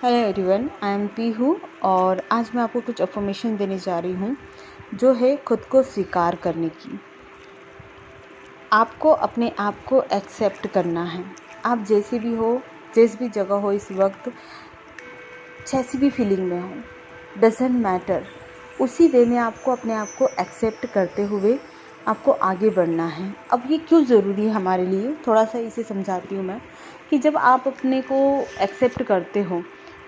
Hello everyone, I am Pihu और आज मैं आपको कुछ अफर्मेशन देने जा रही हूँ जो है खुद को स्वीकार करने की। आपको अपने आप को एक्सेप्ट करना है। आप जैसे भी हो, जिस भी जगह हो इस वक्त, जैसी भी फीलिंग में हो, डजेंट मैटर, उसी वे में आपको अपने आप को एक्सेप्ट करते हुए आपको आगे बढ़ना है। अब ये क्यों ज़रूरी है हमारे लिए, थोड़ा सा इसे समझाती हूँ मैं कि जब आप अपने को एक्सेप्ट करते हो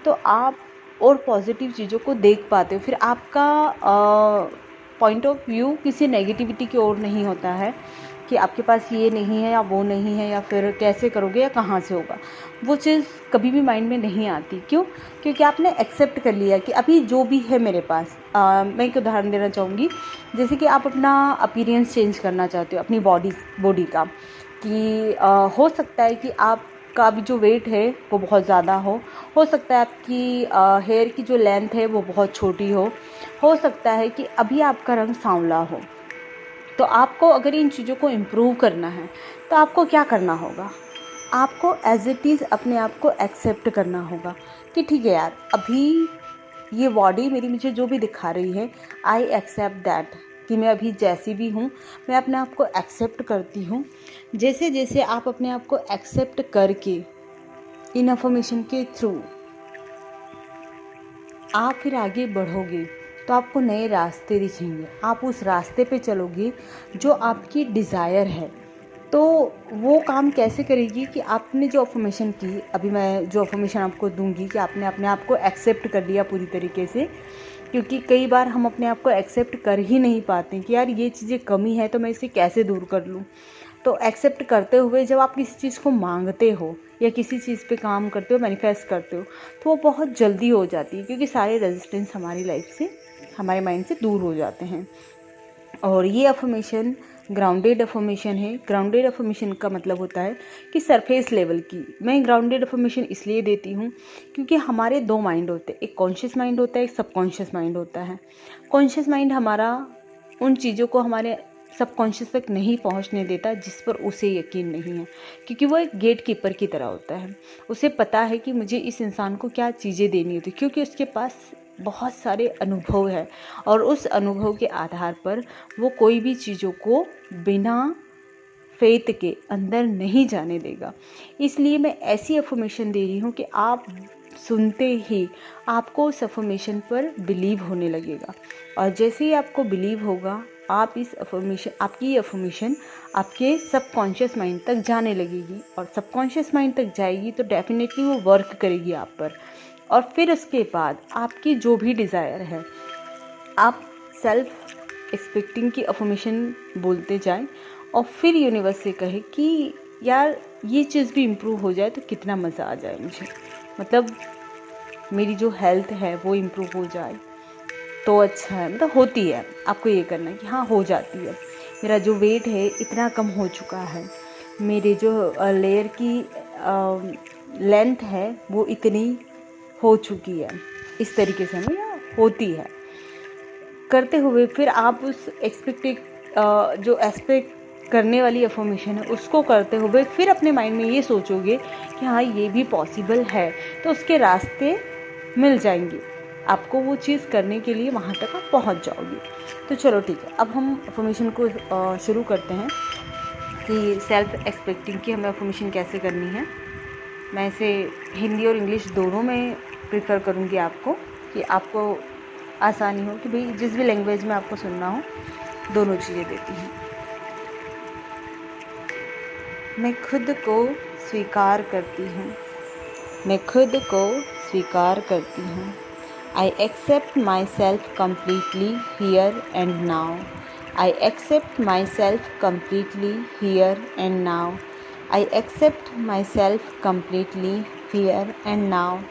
तो आप और पॉजिटिव चीज़ों को देख पाते हो। फिर आपका पॉइंट ऑफ व्यू किसी नेगेटिविटी की ओर नहीं होता है कि आपके पास ये नहीं है या वो नहीं है या फिर कैसे करोगे या कहाँ से होगा। वो चीज़ कभी भी माइंड में नहीं आती। क्यों? क्योंकि आपने एक्सेप्ट कर लिया कि अभी जो भी है मेरे पास। मैं एक उदाहरण देना चाहूँगी, जैसे कि आप अपना अपीयरेंस चेंज करना चाहते हो, अपनी बॉडी का, कि हो सकता है कि आपका अभी जो वेट है वो बहुत ज़्यादा हो सकता है आपकी हेयर की जो लेंथ है वो बहुत छोटी हो सकता है कि अभी आपका रंग सांवला हो। तो आपको अगर इन चीज़ों को इम्प्रूव करना है तो आपको क्या करना होगा? आपको एज इट इज़ अपने आप को एक्सेप्ट करना होगा कि ठीक है यार, अभी ये बॉडी मेरी मुझे जो भी दिखा रही है, आई एक्सेप्ट दैट, कि मैं अभी जैसी भी हूँ मैं अपने आप को एक्सेप्ट करती हूँ। जैसे जैसे आप अपने आप को एक्सेप्ट करके इन अफर्मेशन के थ्रू आप फिर आगे बढ़ोगे तो आपको नए रास्ते दिखेंगे। आप उस रास्ते पे चलोगे जो आपकी डिज़ायर है। तो वो काम कैसे करेगी कि आपने जो अफर्मेशन की, अभी मैं जो अफर्मेशन आपको दूंगी कि आपने अपने आप को एक्सेप्ट कर लिया पूरी तरीके से। क्योंकि कई बार हम अपने आप को एक्सेप्ट कर ही नहीं पाते कि यार ये चीज़ें कमी है तो मैं इसे कैसे दूर कर लूँ। तो एक्सेप्ट करते हुए जब आप किसी चीज़ को मांगते हो या किसी चीज़ पे काम करते हो, मैनिफेस्ट करते हो, तो वो बहुत जल्दी हो जाती है क्योंकि सारे रेजिस्टेंस हमारी लाइफ से, हमारे माइंड से दूर हो जाते हैं। और ये अफर्मेशन ग्राउंडेड अफर्मेशन है। ग्राउंडेड अफर्मेशन का मतलब होता है कि सरफेस लेवल की। मैं ग्राउंडेड अफर्मेशन इसलिए देती हूँ क्योंकि हमारे दो माइंड होते हैं, एक कॉन्शियस माइंड होता है, एक सबकॉन्शियस माइंड होता है। कॉन्शियस माइंड हमारा उन चीज़ों को हमारे सबकॉन्शियस तक नहीं पहुंचने देता जिस पर उसे यकीन नहीं है, क्योंकि वो एक गेट कीपर की तरह होता है। उसे पता है कि मुझे इस इंसान को क्या चीज़ें देनी होती, क्योंकि उसके पास बहुत सारे अनुभव है और उस अनुभव के आधार पर वो कोई भी चीज़ों को बिना फेथ के अंदर नहीं जाने देगा। इसलिए मैं ऐसी अफर्मेशन दे रही हूँ कि आप सुनते ही आपको उस अफर्मेशन पर बिलीव होने लगेगा और जैसे ही आपको बिलीव होगा आप इस अफर्मेशन, आपकी ये अफर्मेशन आपके सबकॉन्शियस माइंड तक जाने लगेगी और सबकॉन्शियस माइंड तक जाएगी तो डेफिनेटली वो वर्क करेगी आप पर। और फिर उसके बाद आपकी जो भी डिज़ायर है, आप सेल्फ एक्सपेक्टिंग की अफर्मेशन बोलते जाएं और फिर यूनिवर्स से कहे कि यार ये चीज़ भी इम्प्रूव हो जाए तो कितना मज़ा आ जाए मुझे। मतलब मेरी जो हेल्थ है वो इम्प्रूव हो जाए तो अच्छा है। मतलब होती है, आपको ये करना है कि हाँ हो जाती है। मेरा जो वेट है इतना कम हो चुका है, मेरे जो लेयर की लेंथ है वो इतनी हो चुकी है, इस तरीके से हमें होती है करते हुए फिर आप उस जो एक्सपेक्ट करने वाली अफर्मेशन है उसको करते हुए फिर अपने माइंड में ये सोचोगे कि हाँ ये भी पॉसिबल है, तो उसके रास्ते मिल जाएंगे आपको। वो चीज़ करने के लिए वहाँ तक आप पहुँच जाओगे। तो चलो ठीक है, अब हम अफर्मेशन को शुरू करते हैं कि सेल्फ एक्सपेक्टिंग की हमें अफर्मेशन कैसे करनी है। मैं इसे हिंदी और इंग्लिश दोनों में प्रेफर करूँगी आपको, कि आपको आसानी हो कि भाई जिस भी लैंग्वेज में आपको सुनना हो, दोनों चीज़ें देती हैं। मैं खुद को स्वीकार करती हूँ, मैं खुद को स्वीकार करती हूँ। I accept myself completely here and now. I accept myself completely here and now. I accept myself completely here and now.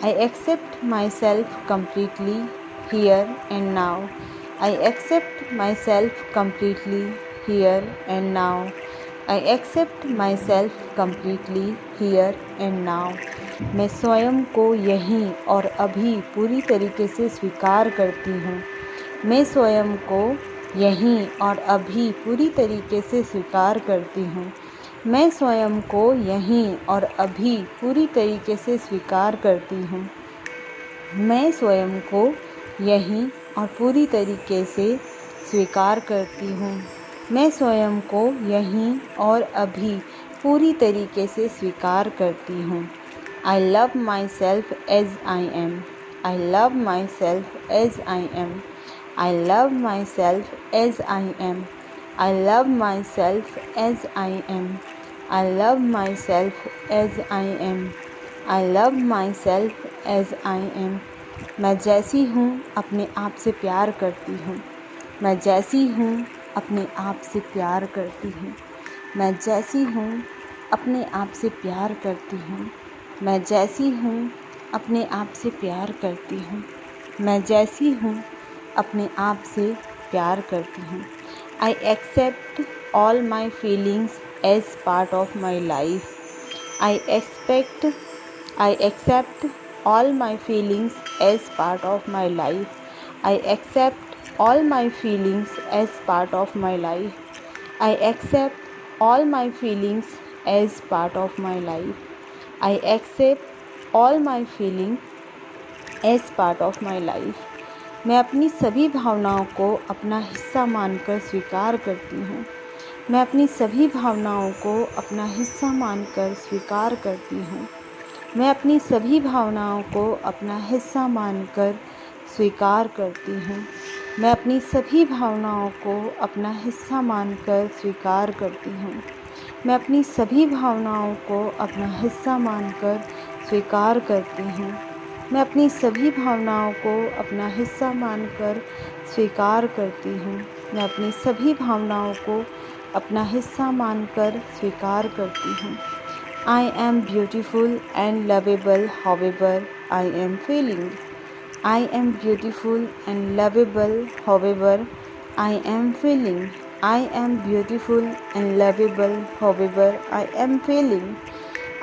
I accept myself completely here and now. I accept myself completely here and now. I accept myself completely here and now. मैं स्वयं को यहीं और अभी पूरी तरीके से स्वीकार करती हूँ। मैं स्वयं को यहीं और अभी पूरी तरीके से स्वीकार करती हूँ। मैं स्वयं को यहीं और अभी पूरी तरीके से स्वीकार करती हूँ। मैं स्वयं को यहीं और पूरी तरीके से स्वीकार करती हूँ। मैं स्वयं को यहीं और अभी पूरी तरीके से स्वीकार करती हूँ। I love myself as I am. I love myself as I am. I love myself as I am. I love myself as I am. I love myself as I am. I love myself as I am. मैं जैसी हूँ अपने आप से प्यार करती हूँ। मैं जैसी हूँ अपने आप से प्यार करती हूँ। मैं जैसी हूँ अपने आप से प्यार करती हूँ। मैं जैसी हूँ अपने आप से प्यार करती हूँ। मैं जैसी हूँ अपने आप से प्यार करती हूँ। I accept all my feelings as part of my life. I accept all my feelings as part of my life. I accept all my feelings as part of my life. I accept all my feelings as part of my life. I accept all my feelings as part of my life. मैं अपनी सभी भावनाओं को अपना हिस्सा मानकर स्वीकार करती हूँ। मैं अपनी सभी भावनाओं को अपना हिस्सा मानकर स्वीकार करती हूँ। मैं अपनी सभी भावनाओं को अपना हिस्सा मानकर स्वीकार करती हूँ। मैं अपनी सभी भावनाओं को अपना हिस्सा मानकर स्वीकार करती हूँ। मैं अपनी सभी भावनाओं को अपना हिस्सा मानकर स्वीकार करती हूँ। मैं अपनी सभी भावनाओं को अपना हिस्सा मानकर स्वीकार करती हूँ। मैं अपनी सभी भावनाओं को अपना हिस्सा मानकर स्वीकार करती हूँ। I am beautiful and lovable however I am feeling. I am beautiful and lovable however I am feeling. I am beautiful and lovable however I am feeling.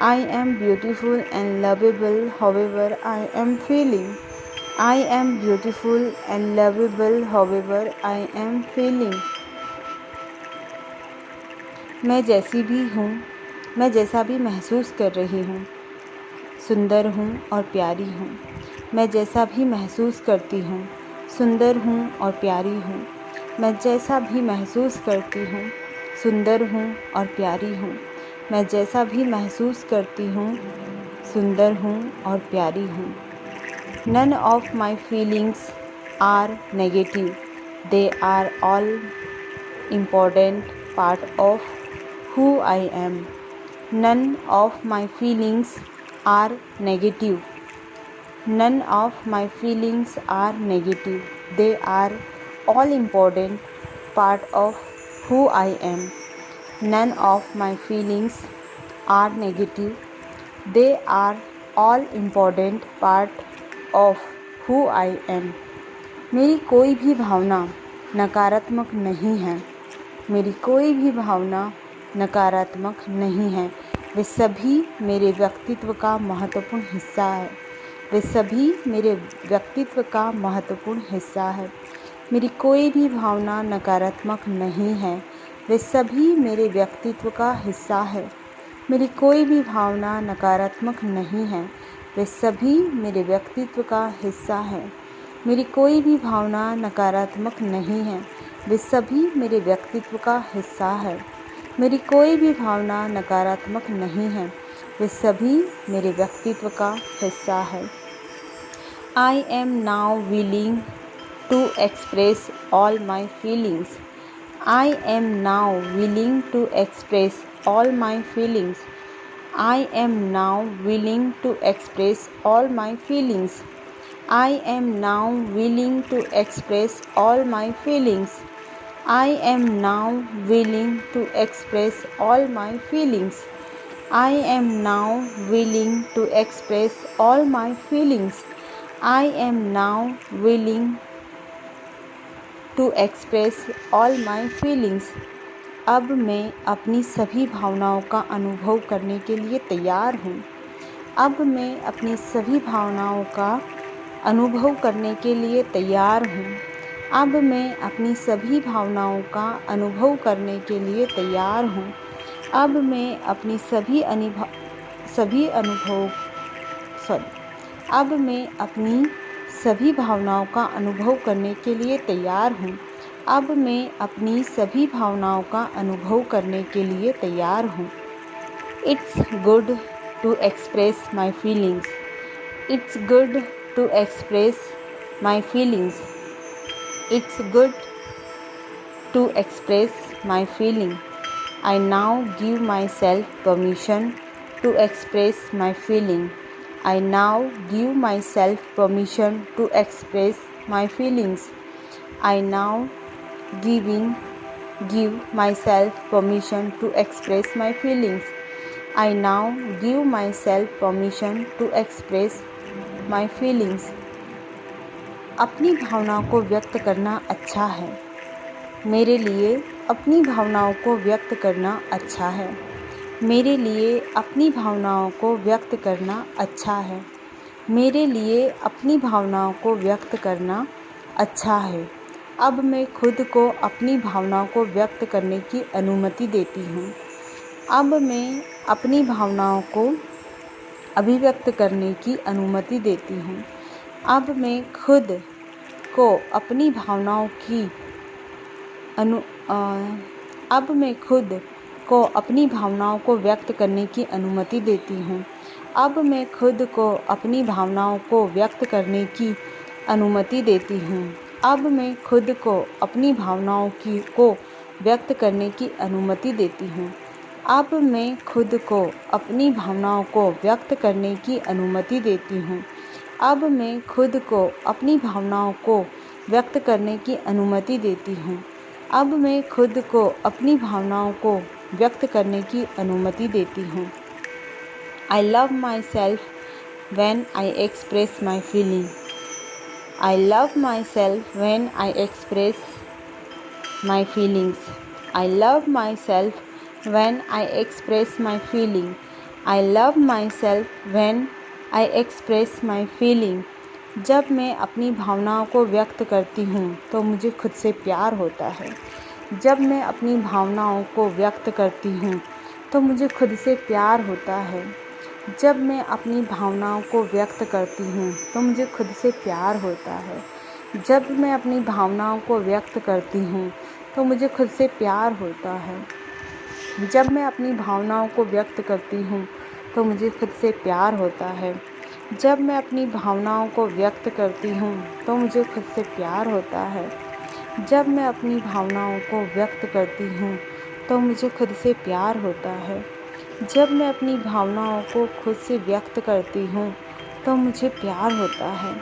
I am beautiful and lovable however I am feeling. I am beautiful and lovable however I am feeling. मैं जैसी भी हूँ, मैं जैसा भी महसूस कर रही हूँ, सुंदर हूँ और प्यारी हूँ। मैं जैसा भी महसूस करती हूँ, सुंदर हूँ और प्यारी हूँ। मैं जैसा भी महसूस करती हूँ, सुंदर हूँ और प्यारी हूँ। मैं जैसा भी महसूस करती हूँ, सुंदर हूँ और प्यारी हूँ। None of my feelings are negative. They are all important part of who I am. None of my feelings are negative. None of my feelings are negative. They are all important part of who I am. None of my feelings are negative. They are all important part of who I am. मेरी कोई भी भावना नकारात्मक नहीं है। मेरी कोई भी भावना नकारात्मक नहीं है। वे सभी मेरे व्यक्तित्व का महत्वपूर्ण हिस्सा है। वे सभी मेरे व्यक्तित्व का महत्वपूर्ण हिस्सा है। मेरी कोई भी भावना नकारात्मक नहीं है। वे सभी मेरे व्यक्तित्व का हिस्सा है। मेरी कोई भी भावना नकारात्मक नहीं है। वे सभी मेरे व्यक्तित्व का हिस्सा है। मेरी कोई भी भावना नकारात्मक नहीं है। वे सभी मेरे व्यक्तित्व का हिस्सा है। मेरी कोई भी भावना नकारात्मक नहीं है। वे सभी मेरे व्यक्तित्व का हिस्सा है। I am now willing to express all my feelings. I am now willing to express all my feelings. I am now willing to express all my feelings. I am now willing to express all my feelings. I am now willing to express all my feelings. I am now willing to express all my feelings. I am now willing to express all my feelings. अब मैं अपनी सभी भावनाओं का अनुभव करने के लिए तैयार हूँ। अब मैं अपनी सभी भावनाओं का अनुभव करने के लिए तैयार हूँ। अब मैं अपनी सभी भावनाओं का अनुभव करने के लिए तैयार हूँ। अब मैं अपनी अब मैं अपनी सभी भावनाओं का अनुभव करने के लिए तैयार हूँ। अब मैं अपनी सभी भावनाओं का अनुभव करने के लिए तैयार हूँ। It's good to express my feelings. It's good to express my feelings. It's good to express my feeling. I now give myself permission to express my feeling. I now give myself permission to express my feelings. I now give myself permission to express my feelings. I now give myself permission to express my feelings. अपनी भावनाओं को व्यक्त करना अच्छा है। मेरे लिए अपनी भावनाओं को व्यक्त करना अच्छा है। मेरे लिए अपनी भावनाओं को व्यक्त करना अच्छा है। मेरे लिए अपनी भावनाओं को व्यक्त करना अच्छा है। अब मैं खुद को अपनी भावनाओं को व्यक्त करने की अनुमति देती हूँ। अब मैं अपनी भावनाओं को अभिव्यक्त करने की अनुमति देती हूँ। अब मैं खुद को अपनी भावनाओं की अब मैं खुद को अपनी भावनाओं को व्यक्त करने की अनुमति देती हूँ। अब मैं खुद को अपनी भावनाओं को व्यक्त करने की अनुमति देती हूँ। अब मैं खुद को अपनी भावनाओं को व्यक्त करने की अनुमति देती हूँ। अब मैं खुद को अपनी भावनाओं को व्यक्त करने की अनुमति देती हूँ। अब मैं खुद को अपनी भावनाओं को व्यक्त करने की अनुमति देती हूँ। अब मैं खुद को अपनी भावनाओं को व्यक्त करने की अनुमति देती हूँ। I love myself when I express my feeling. I love myself when I express my feelings. I love myself when I express my feeling. I love myself when I express my feeling. जब मैं अपनी भावनाओं को व्यक्त करती हूँ तो मुझे खुद से प्यार होता है। जब मैं अपनी भावनाओं को व्यक्त करती हूँ तो मुझे खुद से प्यार होता है। जब मैं अपनी भावनाओं को व्यक्त करती हूँ तो मुझे खुद से प्यार होता है। जब मैं अपनी भावनाओं को व्यक्त करती हूँ तो मुझे खुद से प्यार होता है। जब मैं अपनी भावनाओं को व्यक्त करती हूँ तो मुझे खुद से प्यार होता है। जब मैं अपनी भावनाओं को व्यक्त करती हूँ तो मुझे खुद से प्यार होता है। जब मैं अपनी भावनाओं को व्यक्त करती हूँ तो मुझे खुद से प्यार होता है। जब मैं अपनी भावनाओं को खुद से व्यक्त करती हूँ तो मुझे प्यार होता है।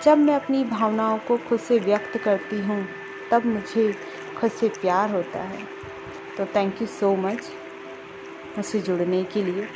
जब मैं अपनी भावनाओं को खुद से व्यक्त करती हूँ तब मुझे खुद से प्यार होता है। तो थैंक यू सो मच मुझसे जुड़ने के लिए।